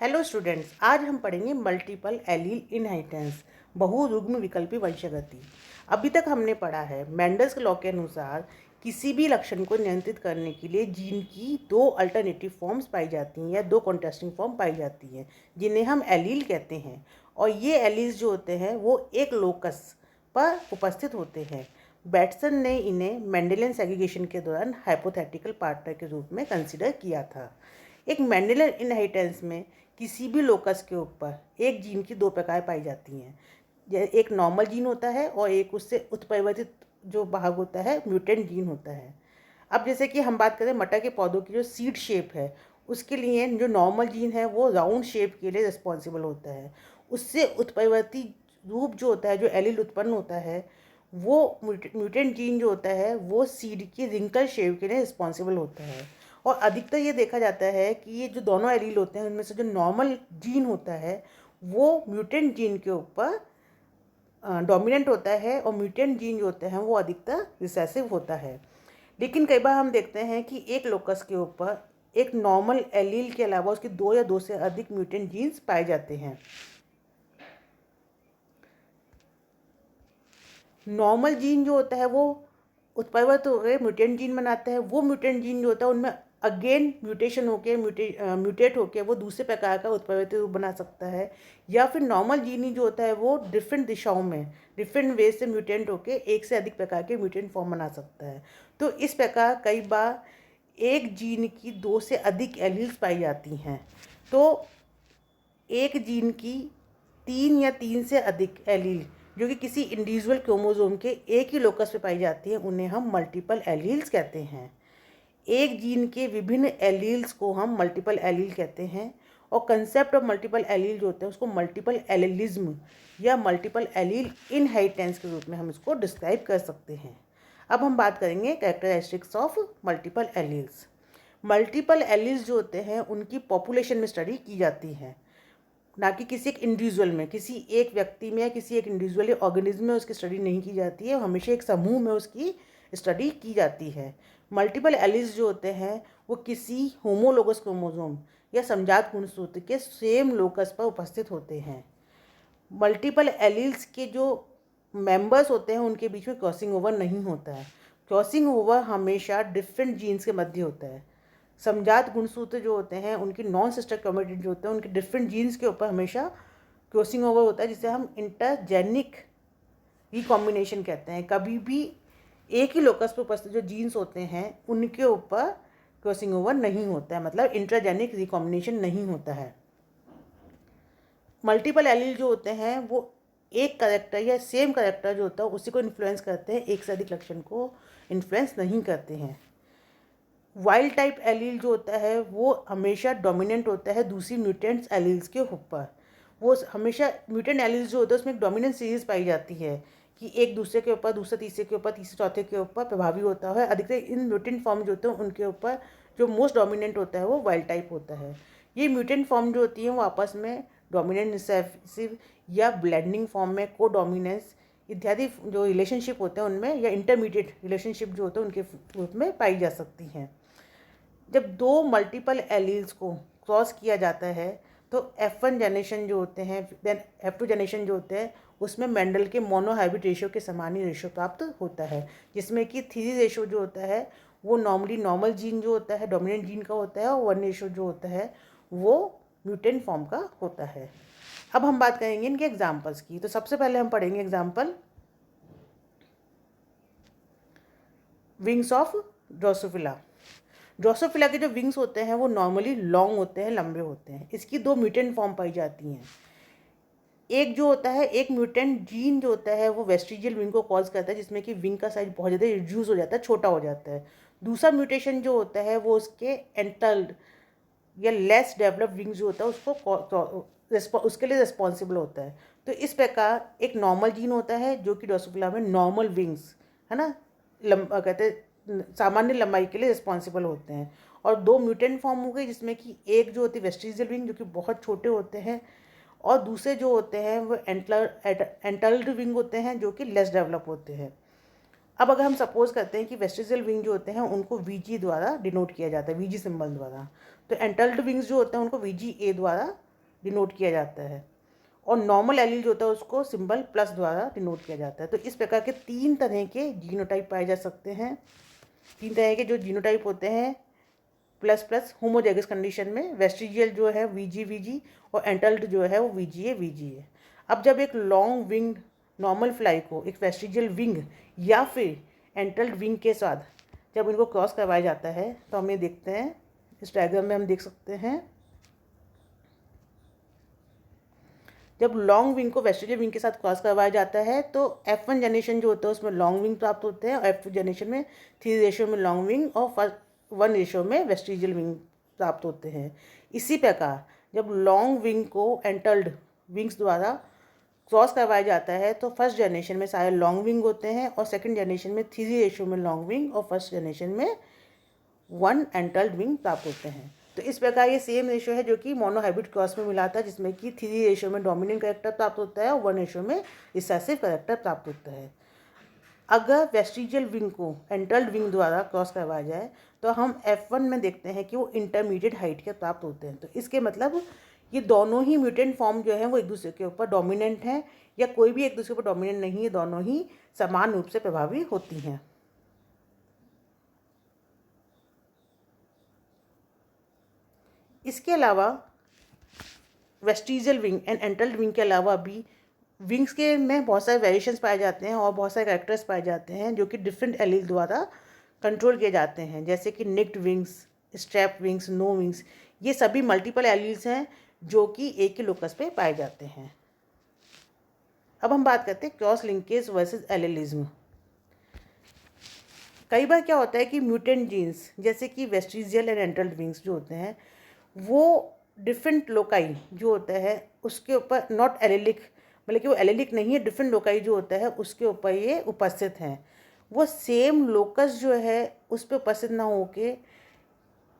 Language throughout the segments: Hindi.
हेलो स्टूडेंट्स, आज हम पढ़ेंगे मल्टीपल एलील इनहेरिटेंस, बहुयुग्म विकल्पी वंशगति। अभी तक हमने पढ़ा है मेंडल्स के लॉ के अनुसार किसी भी लक्षण को नियंत्रित करने के लिए जीन की दो अल्टरनेटिव फॉर्म्स पाई जाती हैं या दो कॉन्ट्रास्टिंग फॉर्म पाई जाती हैं, जिन्हें हम एलील कहते हैं। और ये एलील्स जो होते हैं वो एक लोकस पर उपस्थित होते हैं। बैटसन ने इन्हें मेंडेलियन सेग्रीगेशन के दौरान हाइपोथेटिकल पार्टनर के रूप में कंसिडर किया था। एक मेंडेलियन इनहेरिटेंस में किसी भी लोकस के ऊपर एक जीन की दो प्रकार पाई जाती हैं। एक नॉर्मल जीन होता है और एक उससे उत्परिवर्तित जो भाग होता है म्यूटेंट जीन होता है। अब जैसे कि हम बात करें मटर के पौधों की जो सीड शेप है, उसके लिए जो नॉर्मल जीन है वो राउंड शेप के लिए रिस्पॉन्सिबल होता है। उससे उत्परिवर्ती रूप जो होता है, जो एलील उत्पन्न होता है, वो म्यूटेंट जीन जो होता है वो सीड की रिंकल शेप के लिए रिस्पॉन्सिबल होता है। और अधिकतर ये देखा जाता है कि ये जो दोनों एलील होते हैं उनमें से जो नॉर्मल जीन होता है वो म्यूटेंट जीन के ऊपर डोमिनेंट होता है और म्यूटेंट जीन जो होते हैं वो अधिकतर रिसेसिव होता है। लेकिन कई बार हम देखते हैं कि एक लोकस के ऊपर एक नॉर्मल एलील के अलावा उसके दो या दो से अधिक म्यूटेंट जीन्स पाए जाते हैं। नॉर्मल जीन जो होता है वो उत्परिवर्तित होकर म्यूटेंट जीन बनाता है। वो म्यूटेंट जीन जो होता है उनमें अगेन म्यूटेशन होके म्यूटेट होके वो दूसरे प्रकार का उत्परिवर्तित रूप बना सकता है। या फिर नॉर्मल जीन ही जो होता है वो डिफरेंट दिशाओं में डिफरेंट वे से म्यूटेंट होके एक से अधिक प्रकार के म्यूटेंट फॉर्म बना सकता है। तो इस प्रकार कई बार एक जीन की दो से अधिक एलील्स पाई जाती हैं। तो एक जीन की तीन या तीन से अधिक एलील जो कि किसी इंडिविजुअल क्रोमोसोम के एक ही लोकस पे पाई जाती है उन्हें हम मल्टीपल एलील्स कहते हैं। एक जीन के विभिन्न एलील्स को हम मल्टीपल एलील कहते हैं। और कंसेप्ट ऑफ मल्टीपल एलील जो होते हैं उसको मल्टीपल एलीलिज्म या मल्टीपल एलील इनहेरिटेंस के रूप में हम इसको डिस्क्राइब कर सकते हैं। अब हम बात करेंगे characteristics of multiple alleles. Multiple alleles जो होते हैं उनकी पॉपुलेशन में स्टडी की जाती है, ना कि किसी एक इंडिविजुअल में, किसी एक व्यक्ति में या किसी एक इंडिविजुअल ऑर्गेनिज्म में उसकी स्टडी नहीं की जाती है। हमेशा एक समूह में उसकी स्टडी की जाती है। मल्टीपल एलील्स जो होते हैं वो किसी होमोलोगस क्रोमोसोम या समजात गुणसूत्र के सेम लोकस पर उपस्थित होते हैं। मल्टीपल एलील्स के जो मेंबर्स होते हैं उनके बीच में क्रॉसिंग ओवर नहीं होता है। क्रॉसिंग ओवर हमेशा डिफरेंट जीन्स के मध्य होता है। समजात गुणसूत्र जो होते हैं उनकी नॉन सिस्टर क्रोमेटिड जो होते हैं उनके डिफरेंट जीन्स के ऊपर हमेशा क्रॉसिंग ओवर होता है, जिसे हम इंटरजेनिक रिकॉम्बिनेशन कहते हैं। कभी भी एक ही लोकस पर उपस्थित जो जीन्स होते हैं उनके ऊपर क्रॉसिंग ओवर नहीं होता है, मतलब इंटरजेनिक रिकॉम्बिनेशन नहीं होता है। मल्टीपल एलील जो होते हैं वो एक करेक्टर या सेम करेक्टर जो होता है उसी को इन्फ्लुएंस करते हैं, एक से अधिक लक्षण को इन्फ्लुएंस नहीं करते हैं। वाइल्ड टाइप एलील जो होता है वो हमेशा डोमिनेंट होता है दूसरी म्यूटेंट्स एलील्स के ऊपर। वो हमेशा म्यूटेंट एलील्स जो होता है उसमें एक डोमिनेंट सीरीज पाई जाती है कि एक दूसरे के ऊपर, दूसरे तीसरे के ऊपर, तीसरे चौथे के ऊपर प्रभावी होता है। अधिकतर इन म्यूटेंट फॉर्म जो होते हैं उनके ऊपर जो मोस्ट डोमिनेंट होता है वो वाइल्ड टाइप होता है। ये म्यूटेंट फॉर्म जो होती है वो आपस में डोमिनेंट, रिसेसिव या ब्लेंडिंग फॉर्म में को डोमिनेंस इत्यादि जो रिलेशनशिप होते हैं उनमें, या इंटरमीडिएट रिलेशनशिप जो होते हैं उनके रूप में पाई जा सकती हैं। जब दो मल्टीपल एलील्स को क्रॉस किया जाता है तो F1 जनरेशन जो होते हैं देन F2 जनरेशन जो होते हैं उसमें मेंडल के मोनोहाइब्रिड रेशियो के समान ही रेशियो प्राप्त होता है, जिसमें कि 3 रेशियो जो होता है वो नॉर्मली नॉर्मल जीन जो होता है डोमिनेंट जीन का होता है, और 1 रेशियो जो होता है वो म्यूटेंट फॉर्म का होता है। अब हम बात करेंगे इनके एग्जाम्पल्स की। तो सबसे पहले हम पढ़ेंगे example wings of Drosophila. Drosophila के जो विंग्स होते हैं वो नॉर्मली लॉन्ग होते हैं, लंबे होते हैं। इसकी दो म्यूटेंट फॉर्म पाई जाती हैं। एक जो होता है, एक म्यूटेंट जीन जो होता है वो वेस्टिजियल विंग को कॉज करता है, जिसमें कि विंग का साइज बहुत ज़्यादा रिड्यूस हो जाता है, छोटा हो जाता है। दूसरा म्यूटेशन जो होता है वो उसके एंटल्ड या लेस डेवलप्ड विंग जो होता है उसको उसके लिए रिस्पॉन्सिबल होता है। तो इस प्रकार एक नॉर्मल जीन होता है जो कि ड्रोसोफिला में नॉर्मल विंग्स है ना, कहते हैं सामान्य लंबाई के लिए रिस्पॉन्सिबल होते हैं। और दो म्यूटेंट फॉर्म हो गई, जिसमें कि एक जो होती है वेस्टिजियल विंग जो कि बहुत छोटे होते हैं, और दूसरे जो होते हैं वो एंटल्ड विंग होते हैं जो कि लेस डेवलप होते हैं। अब अगर हम सपोज करते हैं कि वेस्टिजियल विंग जो होते हैं उनको वीजी द्वारा डिनोट किया जाता है, वीजी सिंबल द्वारा, तो एंटल्ड विंग्स जो होते हैं उनको वीजी ए द्वारा डिनोट किया जाता है, और नॉर्मल एलील जो होता है उसको सिंबल प्लस द्वारा डिनोट किया जाता है। तो इस प्रकार के 3 तरह के जीनोटाइप पाए जा सकते हैं। 3 तरह के जो जीनोटाइप होते हैं प्लस प्लस होमोजाइगस कंडीशन में, वेस्टिजियल जो है वीजी और एंटल्ड जो है वो वीजीए। अब जब एक लॉन्ग विंग्ड नॉर्मल फ्लाई को एक वेस्टिजियल विंग या फिर एंटल्ड विंग के साथ जब इनको क्रॉस करवाया जाता है तो हमें देखते हैं, इस डायग्राम में हम देख सकते हैं, जब लॉन्ग विंग को वेस्टिजियल विंग के साथ क्रॉस करवाया जाता है तो F1 जनरेशन जो होता है उसमें लॉन्ग विंग प्राप्त होते हैं, और F2 जनरेशन में 3 रेशियो में लॉन्ग विंग और 1 रेशियो में वेस्टिजियल विंग प्राप्त होते हैं। इसी प्रकार जब लॉन्ग विंग को एंटल्ड विंग्स द्वारा क्रॉस करवाया जाता है तो फर्स्ट जनरेशन में सारे लॉन्ग विंग होते हैं, और सेकंड जनरेशन में 3 रेशियो में लॉन्ग विंग और फर्स्ट जनरेशन में 1 एंटल्ड विंग प्राप्त होते हैं। तो इस प्रकार ये सेम रेशियो है जो कि मोनोहाइब्रिड क्रॉस में मिला था, जिसमें कि 3 रेशियो में डोमिनेंट कैरेक्टर प्राप्त होता है और 1 रेशियो में रिसेसिव कैरेक्टर प्राप्त होता है। अगर वेस्टिजियल विंग को एंटल्ड विंग द्वारा क्रॉस करवाया जाए तो हम F1 में देखते हैं कि वो इंटरमीडिएट हाइट के प्राप्त होते हैं। तो इसके मतलब ये दोनों ही म्यूटेंट फॉर्म जो है वो एक दूसरे के ऊपर डोमिनेंट हैं, या कोई भी एक दूसरे के ऊपर डोमिनेंट नहीं है, दोनों ही समान रूप से प्रभावी होती हैं। इसके अलावा वेस्टिजियल विंग एंड एंटल्ड विंग के अलावा भी विंग्स के में बहुत सारे वेरिएशंस पाए जाते हैं और बहुत सारे कैरेक्टर्स पाए जाते हैं जो कि डिफरेंट एलील द्वारा कंट्रोल किए जाते हैं, जैसे कि nicked wings, strap wings, no wings. ये सभी मल्टीपल एलील्स हैं जो कि एक ही लोकस पे पाए जाते हैं। अब हम बात करते हैं क्रॉस लिंकेज वर्सेस एलीलिज्म। कई बार क्या होता है कि म्यूटेंट जीन्स जैसे कि वेस्टिजियल एंड एंटल्ड विंग्स जो होते हैं वो डिफरेंट लोकाई जो होता है उसके ऊपर नॉट एलिलिक, मतलब कि वो एलिलिक नहीं है, डिफरेंट लोकाई जो होता है उसके ऊपर ये उपस्थित हैं। वो सेम लोकस जो है उस पर उपस्थित ना होके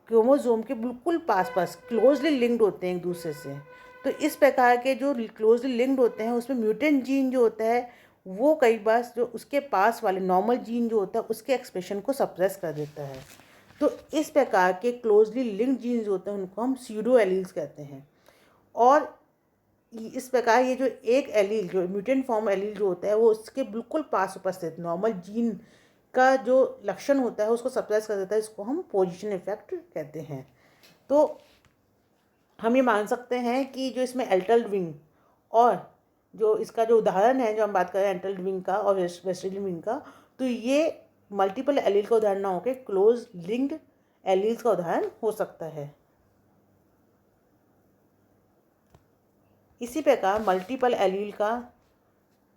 क्रोमोसोम के बिल्कुल पास पास क्लोजली लिंक्ड होते हैं एक दूसरे से। तो इस प्रकार के जो क्लोजली लिंक्ड होते हैं उसमें म्यूटेंट जीन जो होता है वो कई बार जो उसके पास वाले नॉर्मल जीन जो होता है उसके एक्सप्रेशन को सप्रेस कर देता है। तो इस प्रकार के क्लोजली लिंक्ड जीन्स जो होते हैं उनको हम स्यूडो एलील्स कहते हैं। और इस प्रकार ये जो एक एलील जो म्यूटेंट फॉर्म एलील जो होता है वो उसके बिल्कुल पास उपस्थित नॉर्मल जीन का जो लक्षण होता है उसको सप्रेस कर देता है। इसको हम पोजीशन इफेक्ट कहते हैं। तो हम ये मान सकते हैं कि जो इसमें एंटल्ड विंग और जो इसका जो उदाहरण है, जो हम बात कर रहे हैं एंटल्ड विंग का और वेस्टिजियल विंग का, तो ये मल्टीपल एलील का उदाहरण ना होकर क्लोज लिंक्ड एलील्स का उदाहरण हो सकता है। इसी प्रकार मल्टीपल एलील का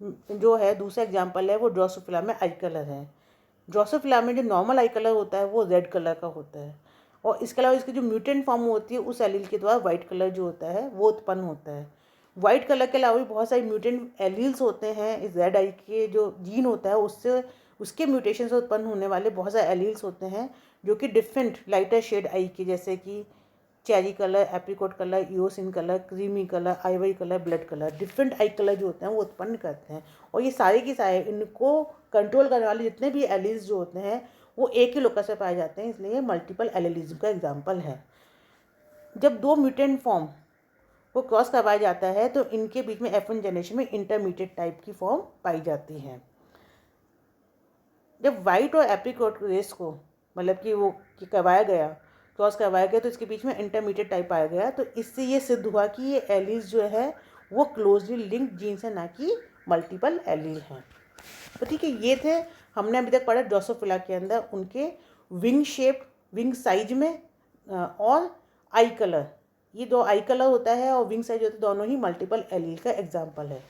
जो है दूसरा एग्जाम्पल है वो ड्रोसोफिला में आई कलर है। ड्रोसोफिला में जो नॉर्मल आई कलर होता है वो रेड कलर का होता है, और इसके अलावा इसकी जो म्यूटेंट फॉर्म होती है उस एलील के द्वारा वाइट कलर जो होता है वो उत्पन्न होता है। वाइट कलर के अलावा भी बहुत सारे म्यूटेंट एलील्स होते हैं। इस रेड आई के जो जीन होता है उससे उसके म्यूटेशन से उत्पन्न होने वाले बहुत सारे एलील्स होते हैं जो कि डिफरेंट लाइटर शेड आई के, जैसे कि cherry colour, apricot colour, eosin colour, creamy colour, Ivory colour, blood colour, different I colour जो होते हैं वो उत्पन्न करते हैं। और ये सारे के सारे इनको कंट्रोल करने वाले जितने भी एलील्स जो होते हैं वो एक ही लोकस पे पाए जाते हैं, इसलिए मल्टीपल एलीलिज्म का एग्जाम्पल है। जब दो म्यूटेंट फॉर्म को क्रॉस करवाया जाता है तो इनके बीच में F1 जनरेशन में इंटरमीडिएट टाइप की फॉर्म पाई जाती है। जब वाइट और एप्रिकॉट रेस को मतलब कि वो करवाया गया, क्रॉस करवाया गया, तो इसके बीच में इंटरमीडिएट टाइप पाया गया। तो इससे ये सिद्ध हुआ कि ये एलील्स जो है वो क्लोजली लिंक्ड जीन्स है, ना कि मल्टीपल एलील हैं। तो ठीक है, ये थे हमने अभी तक पढ़ा ड्रोसोफिला के अंदर उनके विंग शेप, विंग साइज में और आई कलर, ये दो आई कलर होता है और विंग साइज होता है, दोनों ही मल्टीपल एलील का एग्जाम्पल है।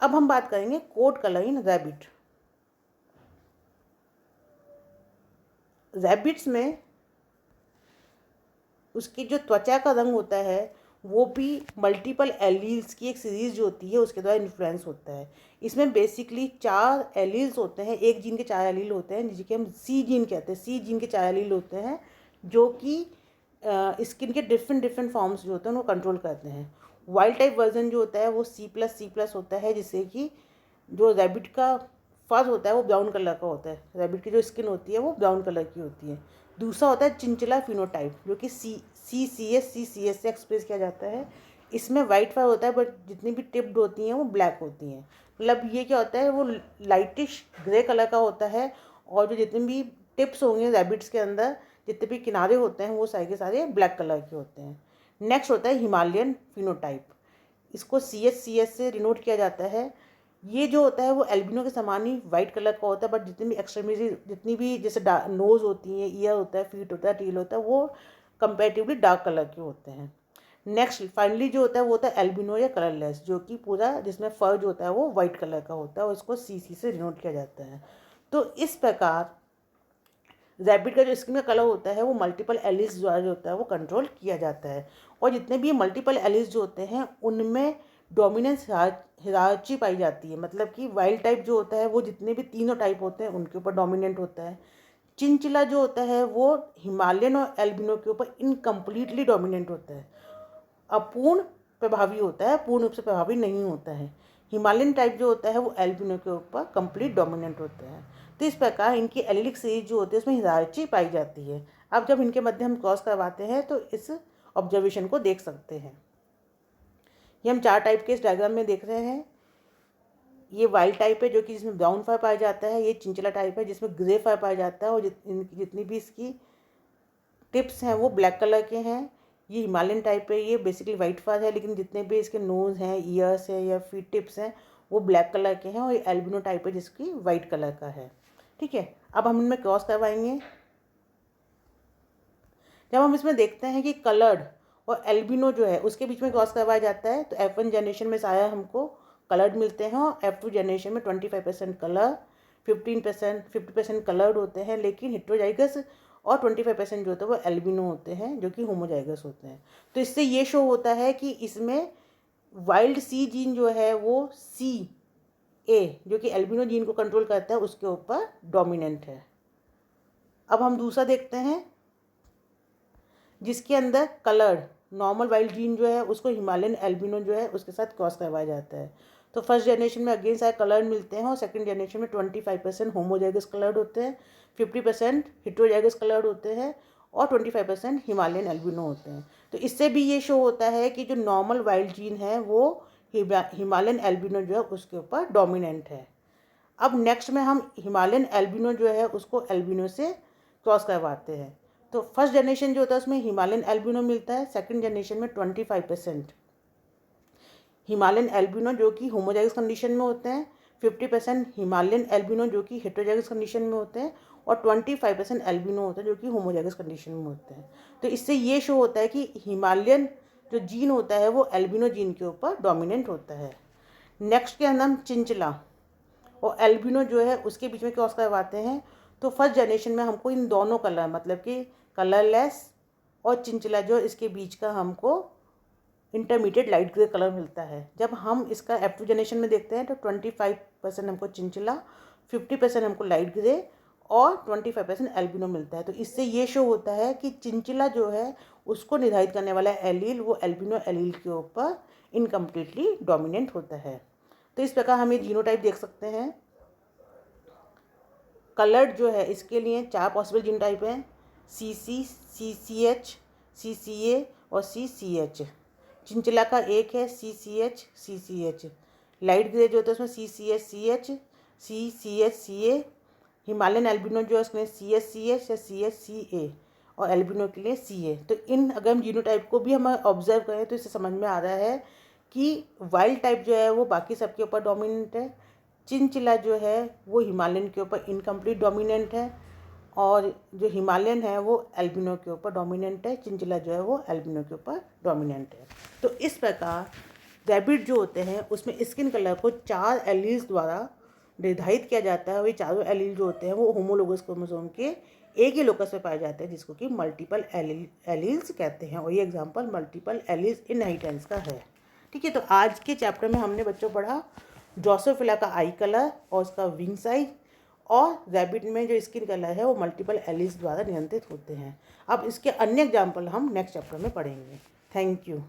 अब हम बात करेंगे कोड कलर इन रैबिट। रैबिट्स में उसकी जो त्वचा का रंग होता है वो भी मल्टीपल एलील्स की एक सीरीज़ जो होती है उसके द्वारा इन्फ्लुएंस होता है। इसमें बेसिकली 4 एलील्स होते हैं, एक जीन के 4 एलील होते हैं जिसके हम सी जीन कहते हैं। सी जीन के 4 एलील होते हैं जो कि स्किन के डिफरेंट फॉर्म्स जो होते हैं उनको कंट्रोल करते हैं। वाइल्ड टाइप वर्जन जो होता है वो C+C+ होता है, जिससे कि जो रैबिट का फर होता है वो ब्राउन कलर का होता है। रैबिट की जो स्किन होती है वो ब्राउन कलर की होती है। दूसरा होता है चिंचिला फिनोटाइप जो कि CCS से एक्सप्रेस किया जाता है। इसमें वाइट फार होता है बट जितनी भी टिप्ड होती हैं वो ब्लैक होती हैं। मतलब ये क्या होता है, वो लाइटिश ग्रे कलर का होता है और जो जितने भी टिप्स होंगे रैबिट्स के अंदर, जितने भी किनारे होते हैं वो सारे के सारे ब्लैक कलर के होते हैं। नेक्स्ट होता है हिमालयन फिनोटाइप। इसको CS से डिनोट किया जाता है। ये जो होता है वो एल्बिनो के समान ही वाइट कलर का होता है, बट जितनी भी एक्सट्रीमिटी, जितनी भी जैसे नोज़ होती है, ईयर होता है, फीट होता है, टील होता है, वो कंपेरेटिवली डार्क कलर के होते हैं। नेक्स्ट फाइनली जो होता है वो होता है एल्बिनो या कलरलेस, जो कि पूरा जिसमें फर जो होता है वो वाइट कलर का होता है और इसको CC से डिनोट किया जाता है। तो इस प्रकार रैबिट का जो स्किन का कलर होता है वो मल्टीपल एलील्स द्वारा जो होता है वो कंट्रोल किया जाता है। और जितने भी मल्टीपल एलील्स जो होते हैं उनमें डोमिनेंस हिरार्ची पाई जाती है। मतलब कि वाइल्ड टाइप जो होता है वो जितने भी तीनों टाइप होते हैं उनके ऊपर डोमिनेंट होता है। चिंचिला जो होता है वो हिमालयन और एल्बिनो के ऊपर इनकम्प्लीटली डोमिनेंट होता है, अपूर्ण प्रभावी होता है, पूर्ण रूप से प्रभावी नहीं होता है। हिमालयन टाइप जो होता है वो एल्बिनो के ऊपर कंप्लीट डोमिनेंट होता है। तो इस प्रकार इनकी एलिलिक सीरीज जो होती है उसमें हिरार्ची पाई जाती है। अब जब इनके मध्य हम क्रॉस करवाते हैं तो इस ऑब्जर्वेशन को देख सकते हैं। ये हम 4 टाइप के इस डायग्राम में देख रहे हैं। ये वाइल्ड टाइप है जो कि जिसमें ब्राउन फर पाया जाता है। ये चिंचिला टाइप है जिसमें ग्रे फर पाया जाता है और जितनी भी इसकी टिप्स हैं वो ब्लैक कलर के हैं। ये हिमालयन टाइप है, ये बेसिकली वाइट फर है, लेकिन जितने भी इसके नोज़ हैं, ईयर्स है या फीट टिप्स हैं वो ब्लैक कलर के हैं। और ये एल्बिनो टाइप है जिसकी वाइट कलर का है। ठीक है, अब हम इनमें क्रॉस करवाएंगे। जब हम इसमें देखते हैं कि कलर्ड और एल्बिनो जो है उसके बीच में क्रॉस करवाया जाता है तो F1 जनरेशन में सारा हमको कलर्ड मिलते हैं और F2 जनरेशन में 25% कलर, 50% कलर्ड होते हैं, लेकिन हेटेरोजाइगस और 25% जो होता है वो एल्बिनो होते हैं जो कि होमोजाइगस होते हैं। तो इससे ये शो होता है कि इसमें वाइल्ड C जीन जो है वो CA जो कि एल्बिनो जीन को कंट्रोल करता है उसके ऊपर डोमिनेंट है। अब हम दूसरा देखते हैं जिसके अंदर कलर्ड नॉर्मल वाइल्ड जीन जो है उसको हिमालयन एल्बिनो जो है उसके साथ क्रॉस करवाया जाता है। तो फर्स्ट जनरेशन में अगेन सारे कलर्ड मिलते हैं और सेकंड जनरेशन में 25% होमोजाइगस कलर्ड होते हैं, 50% हेटेरोजाइगस कलर्ड होते हैं और 25% हिमालयन एल्बिनो होते हैं। तो इससे भी ये शो होता है कि जो नॉर्मल वाइल्ड जीन है वो हिमालयन एल्बिनो जो है उसके ऊपर डोमिनेंट है। अब नेक्स्ट में हम हिमालयन एल्बिनो जो है उसको एल्बिनो से क्रॉस करवाते हैं। तो फर्स्ट जनरेशन जो होता है उसमें हिमालयन एल्बिनो मिलता है, सेकंड जनरेशन में 25% हिमालयन एल्बिनो जो कि होमोजाइगस कंडीशन में होते हैं, 50% हिमालयन एल्बिनो जो कि हेटेरोजाइगस कंडीशन में होते हैं और 25% एल्बिनो होता है जो कि होमोजाइगस कंडीशन में होते हैं। तो इससे ये शो होता है कि हिमालयन जो जीन होता है वो एल्बिनो जीन के ऊपर डोमिनेंट होता है। नेक्स्ट के अंदर हम चिंचिला और एल्बिनो जो है उसके बीच में क्रॉस करवाते हैं। तो फर्स्ट जनरेशन में हमको इन दोनों कलर मतलब कि कलरलेस और चिंचिला जो इसके बीच का हमको इंटरमीडिएट लाइट ग्रे कलर मिलता है। जब हम इसका F2 जनरेशन में देखते हैं तो 25% हमको चिंचिला, 50% हमको लाइट ग्रे और 25% एल्बिनो मिलता है। तो इससे ये शो होता है कि चिंचिला जो है उसको निर्धारित करने वाला एलील वो एल्बिनो एलील के ऊपर इनकम्प्लीटली डोमिनेंट होता है। तो इस प्रकार हम ये जीनोटाइप देख सकते हैं। कलर्ड जो है इसके लिए 4 पॉसिबल जीनोटाइप हैं, CC, CCH, CCA और CCH। चिंचिला का एक है CCH, CCH। लाइट ग्रे जो होता है उसमें CCH, CH, CCH, CA। Himalayan albino जो है उसमें CS, CH या CS, CA और एल्बिनो के लिए CA। तो इन अगर हम जीनोटाइप को भी हम ऑब्जर्व करें तो इससे समझ में आ रहा है कि वाइल्ड टाइप जो है वो बाकी सबके ऊपर डोमिनेंट है, चिंचिला जो है वो हिमालयन के ऊपर इनकम्प्लीट डोमिनेंट है और जो हिमालयन है वो एल्बिनो के ऊपर डोमिनेंट है, चिंचिला जो है वो एल्बिनो के ऊपर डोमिनेंट है। तो इस प्रकार रैबिट जो होते हैं उसमें स्किन कलर को 4 एलील्स द्वारा निर्धारित किया जाता है। और ये चारों एलील जो होते हैं वो होमोलोगस क्रोमोसोम के एक ही लोकस पे पाए जाते हैं जिसको कि मल्टीपल एलील्स कहते हैं। और ये एग्जांपल मल्टीपल एलील्स इनहेरिटेंस का है। ठीक है, तो आज के चैप्टर में हमने बच्चों पढ़ा ड्रोसोफिला का आई कलर और उसका विंग साइज और रैबिट में जो स्किन कलर है वो मल्टीपल एलील्स द्वारा नियंत्रित होते हैं। अब इसके अन्य एग्जाम्पल हम नेक्स्ट चैप्टर में पढ़ेंगे। Thank you.